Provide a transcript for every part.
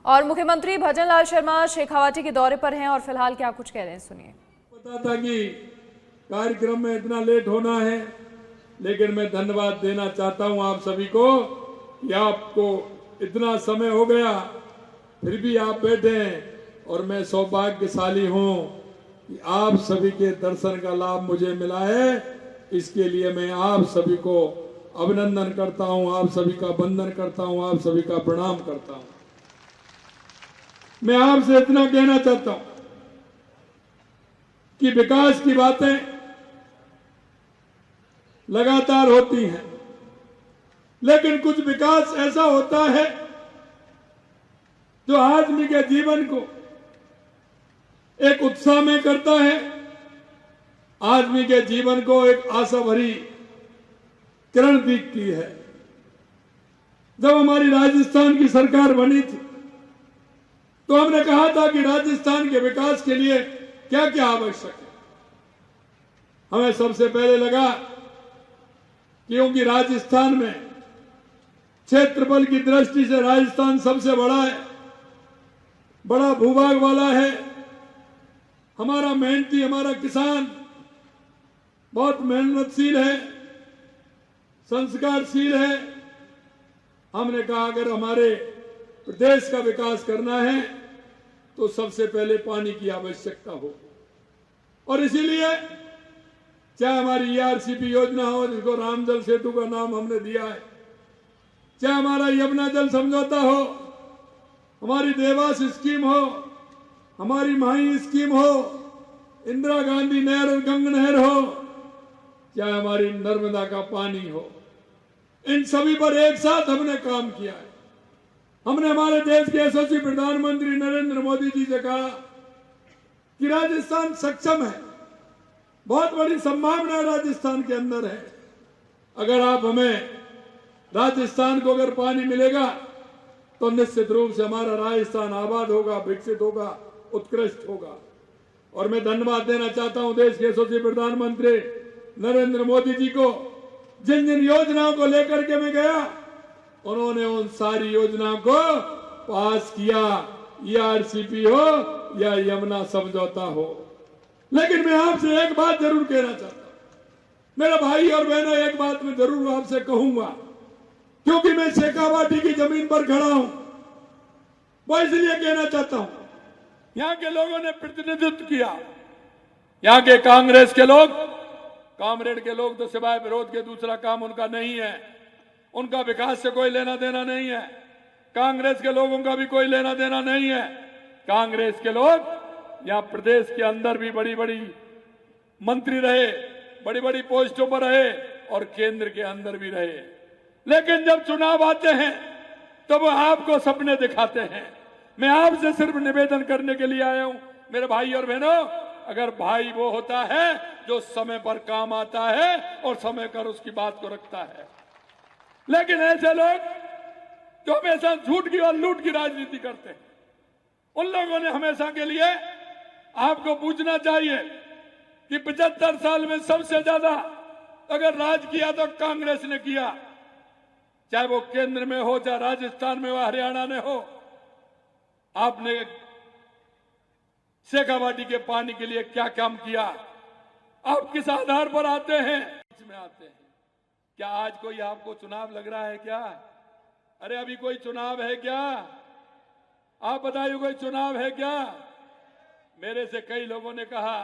और मुख्यमंत्री भजनलाल शर्मा शेखावाटी के दौरे पर हैं और फिलहाल क्या कुछ कह रहे हैं, सुनिए। पता था कि कार्यक्रम में इतना लेट होना है, लेकिन मैं धन्यवाद देना चाहता हूं आप सभी को कि आपको इतना समय हो गया फिर भी आप बैठे हैं और मैं सौभाग्यशाली हूं कि आप सभी के दर्शन का लाभ मुझे मिला है। इसके लिए मैं आप सभी को अभिनंदन करता हूं, आप सभी का वंदन करता हूं, आप सभी का प्रणाम करता हूं। मैं आपसे इतना कहना चाहता हूं कि विकास की बातें लगातार होती हैं, लेकिन कुछ विकास ऐसा होता है जो आदमी के जीवन को एक उत्साह में करता है, आदमी के जीवन को एक आशा भरी किरण दिखती है। जब हमारी राजस्थान की सरकार बनी थी तो हमने कहा था कि राजस्थान के विकास के लिए क्या क्या आवश्यक है। हमें सबसे पहले लगा क्योंकि राजस्थान में क्षेत्रफल की दृष्टि से राजस्थान सबसे बड़ा है, बड़ा भूभाग वाला है, हमारा मेहनती, हमारा किसान बहुत मेहनतशील है, संस्कारशील है। हमने कहा अगर हमारे प्रदेश का विकास करना है तो सबसे पहले पानी की आवश्यकता हो, और इसीलिए चाहे हमारी ERCP योजना हो जिसको राम जल सेतु का नाम हमने दिया है, चाहे हमारा यमुना जल समझौता हो, हमारी देवास स्कीम हो, हमारी माही स्कीम हो, इंदिरा गांधी नहर और गंगा नहर हो, चाहे हमारी नर्मदा का पानी हो, इन सभी पर एक साथ हमने काम किया है। हमने हमारे देश के यशस्वी प्रधानमंत्री नरेंद्र मोदी जी से कहा कि राजस्थान सक्षम है, बहुत बड़ी संभावना राजस्थान के अंदर है। अगर आप हमें राजस्थान को अगर पानी मिलेगा तो निश्चित रूप से हमारा राजस्थान आबाद होगा, विकसित होगा, उत्कृष्ट होगा। और मैं धन्यवाद देना चाहता हूं देश के यशस्वी प्रधानमंत्री नरेंद्र मोदी जी को। जिन जिन योजनाओं को लेकर के मैं गया उन्होंने उन सारी योजनाओं को पास किया, ERCP हो या यमुना समझौता हो। लेकिन मैं आपसे एक बात जरूर कहना चाहता हूं, मेरा भाई और बहनों, एक बात मैं जरूर आपसे कहूंगा, क्योंकि मैं शेखावाटी की जमीन पर खड़ा हूं, वो इसलिए कहना चाहता हूं। यहां के लोगों ने प्रतिनिधित्व किया, यहां के कांग्रेस के लोग, कामरेड के लोग तो सिवाय विरोध के दूसरा काम उनका नहीं है, उनका विकास से कोई लेना देना नहीं है। कांग्रेस के लोगों का भी कोई लेना देना नहीं है। कांग्रेस के लोग यहां प्रदेश के अंदर भी बड़ी बड़ी मंत्री रहे, बड़ी बड़ी पोस्टों पर रहे और केंद्र के अंदर भी रहे, लेकिन जब चुनाव आते हैं तो वो आपको सपने दिखाते हैं। मैं आपसे सिर्फ निवेदन करने के लिए आया हूं मेरे भाई और बहनों, अगर भाई वो होता है जो समय पर काम आता है और समय पर उसकी बात को रखता है, लेकिन ऐसे लोग जो हमेशा झूठ की और लूट की राजनीति करते हैं, उन लोगों ने हमेशा के लिए आपको पूछना चाहिए कि 75 साल में सबसे ज्यादा अगर राज किया तो कांग्रेस ने किया, चाहे वो केंद्र में हो, चाहे राजस्थान में हो, हरियाणा में हो। आपने शेखावाटी के पानी के लिए क्या काम किया? आप किस आधार पर आते हैं? इसमें आते हैं क्या आज कोई आपको चुनाव लग रहा है क्या? अरे अभी कोई चुनाव है क्या? आप बताइए, कोई चुनाव है क्या? मेरे से कई लोगों ने कहा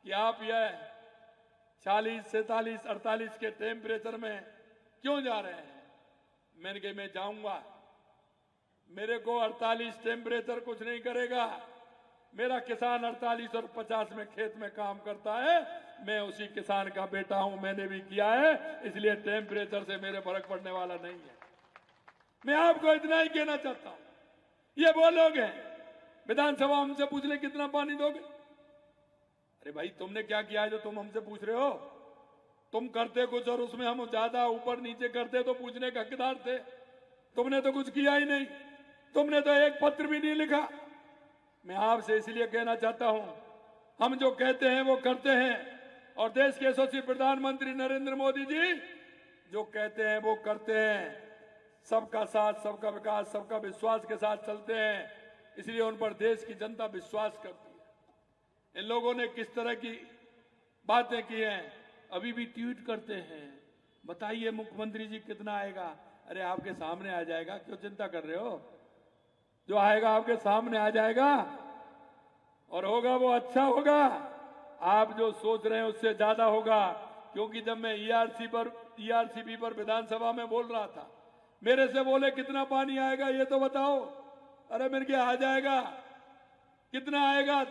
कि आप यह 40, 47, 48 के टेम्परेचर में क्यों जा रहे हैं? मैंने कहा मैं जाऊंगा, मेरे को 48 टेम्परेचर कुछ नहीं करेगा। मेरा किसान 48 और 50 में खेत में काम करता है, मैं उसी किसान का बेटा हूं, मैंने भी किया है, इसलिए टेम्परेचर से मेरे फर्क पड़ने वाला नहीं है। मैं आपको इतना ही कहना चाहता हूं, ये वो लोग हैं विधानसभा हमसे पूछ ले कितना पानी दोगे? अरे भाई तुमने क्या किया है जो तुम हमसे पूछ रहे हो? तुम करते कुछ और उसमें हम ज्यादा ऊपर नीचे करते तो पूछने के हकदार थे। तुमने तो कुछ किया ही नहीं, तुमने तो एक पत्र भी नहीं लिखा। मैं आपसे इसलिए कहना चाहता हूं, हम जो कहते हैं वो करते हैं, और देश के यशस्वी प्रधानमंत्री नरेंद्र मोदी जी जो कहते हैं वो करते हैं। सबका साथ, सबका विकास, सबका विश्वास के साथ चलते हैं, इसलिए उन पर देश की जनता विश्वास करती है। इन लोगों ने किस तरह की बातें की हैं, अभी भी ट्वीट करते हैं, बताइए मुख्यमंत्री जी कितना आएगा। अरे आपके सामने आ जाएगा, क्यों चिंता कर रहे हो? जो आएगा आपके सामने आ जाएगा और होगा वो अच्छा होगा। आप जो सोच रहे हैं उससे ज्यादा होगा, क्योंकि जब मैं ईआरसीबी पर विधानसभा में बोल रहा था, मेरे से बोले कितना पानी आएगा ये तो बताओ। अरे मैंने क्या आ जाएगा, कितना आएगा?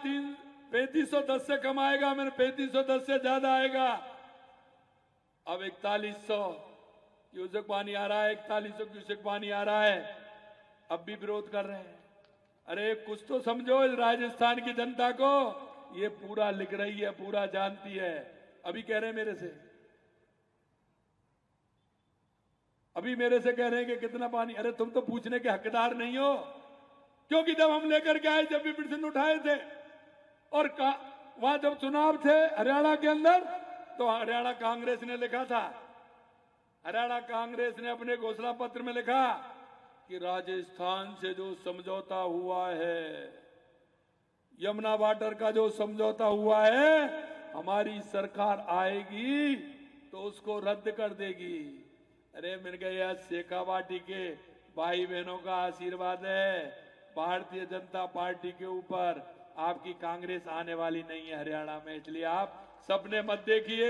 3510 से कम आएगा। मैंने 3510 से ज्यादा आएगा। अब 4100 क्यूसेक पानी आ रहा है, 4100 क्यूसेक पानी आ रहा है, अब भी विरोध कर रहे हैं। अरे कुछ तो समझो इस राजस्थान की जनता को, ये पूरा लिख रही है, पूरा जानती है। अभी कह रहे हैं मेरे से, अभी मेरे से कह रहे हैं कि कितना पानी। अरे तुम तो पूछने के हकदार नहीं हो, क्योंकि जब हम लेकर के आए, जब भी प्रश्न उठाए थे और वहां जब चुनाव थे हरियाणा के अंदर, तो हरियाणा कांग्रेस ने लिखा था, हरियाणा कांग्रेस ने अपने घोषणा पत्र में लिखा कि राजस्थान से जो समझौता हुआ है, यमुना वाटर का जो समझौता हुआ है, हमारी सरकार आएगी तो उसको रद्द कर देगी। अरे मैंने कहा यार, शेखावाटी के भाई बहनों का आशीर्वाद है भारतीय जनता पार्टी के ऊपर, आपकी कांग्रेस आने वाली नहीं है हरियाणा में। इसलिए आप सबने मत देखिए,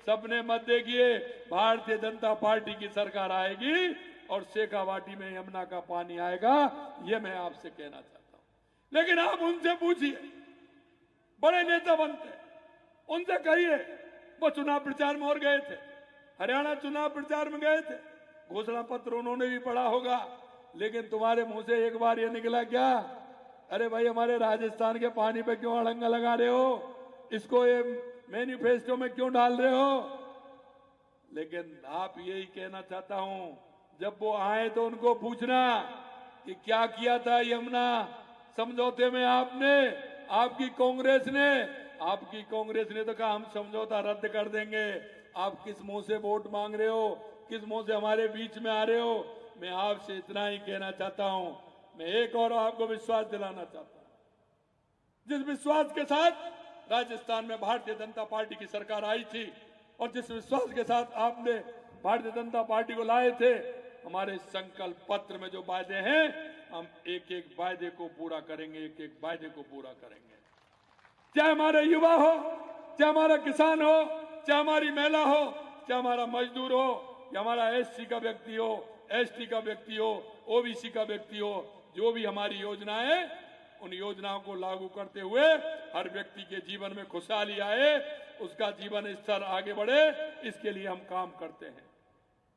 सबने मत देखिए, भारतीय जनता पार्टी की सरकार आएगी और शेखावाटी में यमुना का पानी आएगा, ये मैं आपसे कहना चाहता हूं। लेकिन आप उनसे पूछिए, बड़े नेता बनते, उनसे कहिए, वो चुनाव प्रचार में और गए थे, हरियाणा चुनाव प्रचार में गए थे, घोषणा पत्र उन्होंने भी पढ़ा होगा, लेकिन तुम्हारे मुंह से एक बार ये निकला क्या, अरे भाई हमारे राजस्थान के पानी पे क्यों अड़ंगा लगा रहे हो, इसको ये मैनिफेस्टो में क्यों डाल रहे हो? लेकिन आप यही कहना चाहता हूं, जब वो आए तो उनको पूछना कि क्या किया था यमुना समझौते में आपने, आपकी कांग्रेस ने तो कहा हम समझौता रद्द कर देंगे। आप किस मुंह से वोट मांग रहे हो, किस मुंह से हमारे बीच में आ रहे हो? मैं आपसे इतना ही कहना चाहता हूं, मैं एक और आपको विश्वास दिलाना चाहता हूं, जिस विश्वास के साथ राजस्थान में भारतीय जनता पार्टी की सरकार आई थी और जिस विश्वास के साथ आपने भारतीय जनता पार्टी को लाए थे, हमारे संकल्प पत्र में जो वायदे हैं, हम एक एक वायदे को पूरा करेंगे, एक एक वायदे को पूरा करेंगे। चाहे हमारे युवा हो, चाहे हमारा किसान हो, चाहे हमारी महिला हो, चाहे हमारा मजदूर हो, या हमारा एससी का व्यक्ति हो, एसटी का व्यक्ति हो, ओबीसी का व्यक्ति हो, जो भी हमारी योजनाएं, उन योजनाओं को लागू करते हुए हर व्यक्ति के जीवन में खुशहाली आए, उसका जीवन स्तर आगे बढ़े, इसके लिए हम काम करते हैं।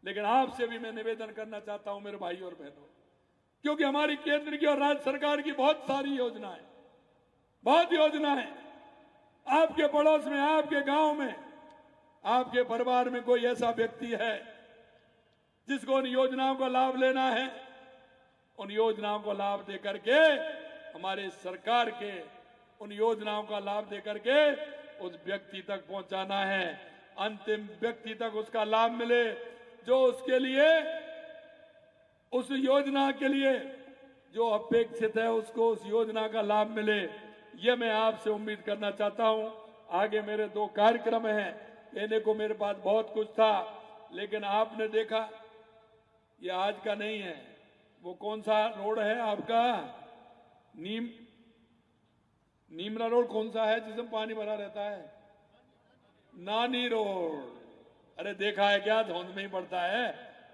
लेकिन आपसे भी मैं निवेदन करना चाहता हूं मेरे भाई और बहनों, क्योंकि हमारी केंद्र की और राज्य सरकार की बहुत सारी योजनाएं, बहुत योजनाएं, आपके पड़ोस में, आपके गांव में, आपके परिवार में कोई ऐसा व्यक्ति है जिसको उन योजनाओं का लाभ लेना है, उन योजनाओं को लाभ देकर के, हमारे सरकार के उन योजनाओं का लाभ देकर के उस व्यक्ति तक पहुंचाना है, अंतिम व्यक्ति तक उसका लाभ मिले, जो उसके लिए, उस योजना के लिए जो अपेक्षित है, उसको उस योजना का लाभ मिले। ये मैं आपसे उम्मीद करना चाहता हूं। आगे मेरे 2 कार्यक्रम हैं, कहने को मेरे पास बहुत कुछ था, लेकिन आपने देखा ये आज का नहीं है। वो कौन सा रोड है आपका, नीमरा रोड कौन सा है जिसमें पानी भरा रहता है? नानी रोड। अरे देखा है क्या, धुंध में ही पड़ता है,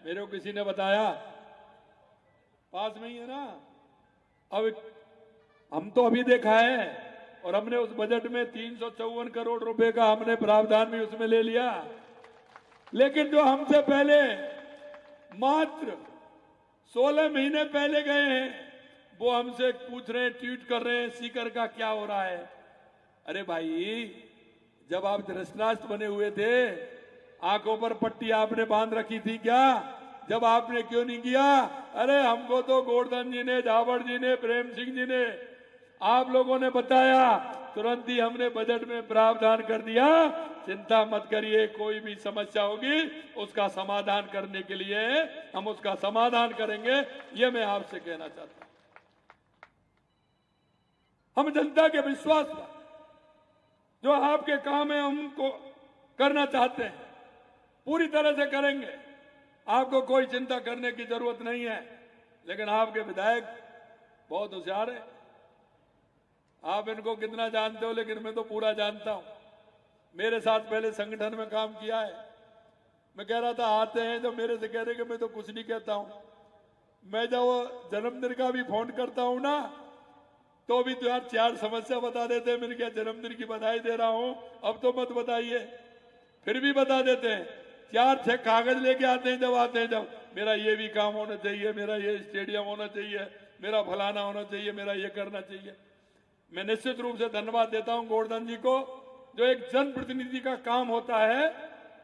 मेरे को किसी ने बताया, पास में ही है ना। अब हम तो अभी देखा है, और हमने उस बजट में 354 करोड़ रुपए का हमने प्रावधान भी उसमें ले लिया, लेकिन जो हमसे पहले मात्र 16 महीने पहले गए हैं, वो हमसे पूछ रहे हैं, ट्वीट कर रहे हैं, सीकर का क्या हो रहा है। अरे भाई, जब आप धृतराष्ट्र बने हुए थे, आंखों पर पट्टी आपने बांध रखी थी क्या? जब आपने क्यों नहीं किया? अरे हमको तो गोवर्धन जी ने, झावड़ जी ने, प्रेम सिंह जी ने, आप लोगों ने बताया तुरंत ही हमने बजट में प्रावधान कर दिया। चिंता मत करिए, कोई भी समस्या होगी उसका समाधान करने के लिए हम उसका समाधान करेंगे, ये मैं आपसे कहना चाहता हूं। हम जनता के विश्वास पर जो आपके काम है हम उनको करना चाहते हैं, पूरी तरह से करेंगे। आपको कोई चिंता करने की जरूरत नहीं है। लेकिन आपके विधायक बहुत होशियार है। आप इनको कितना जानते हो, लेकिन मैं तो पूरा जानता हूं। मेरे साथ पहले संगठन में काम किया है। मैं कह रहा था आते हैं जो मेरे से कह रहे कि मैं तो कुछ नहीं कहता हूं। मैं जब जन्मदिन का भी फोन करता हूं ना, तो भी तो यार 4 समस्या बता देते हैं। मैंने क्या जन्मदिन की बधाई दे रहा हूं, अब तो मत बताइए। फिर भी बता देते हैं। 4-6 कागज लेके आते हैं जब मेरा ये भी काम होना चाहिए, मेरा ये स्टेडियम होना चाहिए, मेरा फलाना होना चाहिए, मेरा ये करना चाहिए। मैं निश्चित रूप से धन्यवाद देता हूं गोवर्धन जी को, जो एक जनप्रतिनिधि का काम होता है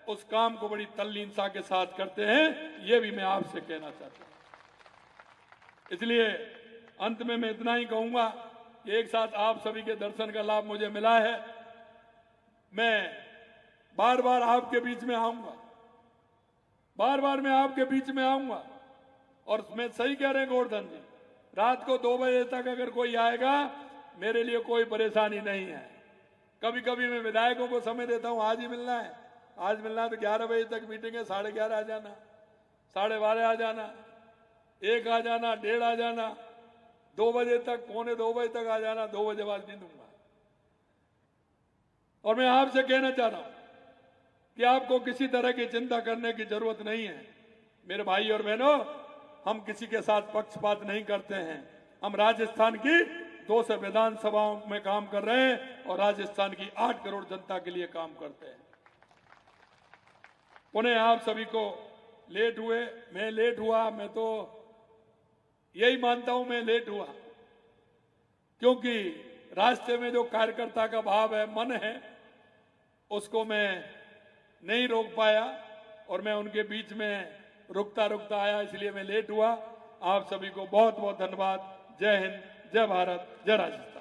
उस काम को बड़ी तल्लीनता के साथ करते हैं। ये भी मैं आपसे कहना चाहता हूं। इसलिए अंत में मैं इतना ही कहूंगा कि एक साथ आप सभी के दर्शन का लाभ मुझे मिला है। मैं बार बार आपके बीच में आऊंगा, बार बार मैं आपके बीच में आऊंगा। और मैं सही कह रहे हैं गोवर्धन जी, रात को 2 बजे तक अगर कोई आएगा, मेरे लिए कोई परेशानी नहीं है। कभी कभी मैं विधायकों को समय देता हूं, आज ही मिलना है, आज मिलना है तो 11 बजे तक मीटिंग है, 11:30 आ जाना, 12:30 आ जाना, 1 आ जाना, 1:30 आ जाना, 2 बजे तक, 1:45 बजे तक आ जाना, 2 बजे बाद नहीं दूंगा। और मैं आपसे कहना चाह रहा हूं कि आपको किसी तरह की चिंता करने की जरूरत नहीं है। मेरे भाई और बहनों, हम किसी के साथ पक्षपात नहीं करते हैं। हम राजस्थान की 200 विधानसभाओं में काम कर रहे हैं और राजस्थान की 8 करोड़ जनता के लिए काम करते हैं। पुनः आप सभी को लेट हुए, मैं लेट हुआ, मैं तो यही मानता हूं मैं लेट हुआ, क्योंकि रास्ते में जो कार्यकर्ता का भाव है, मन है, उसको मैं नहीं रोक पाया और मैं उनके बीच में रुकता रुकता आया, इसलिए मैं लेट हुआ। आप सभी को बहुत बहुत धन्यवाद। जय हिंद, जय भारत, जय राजस्थान।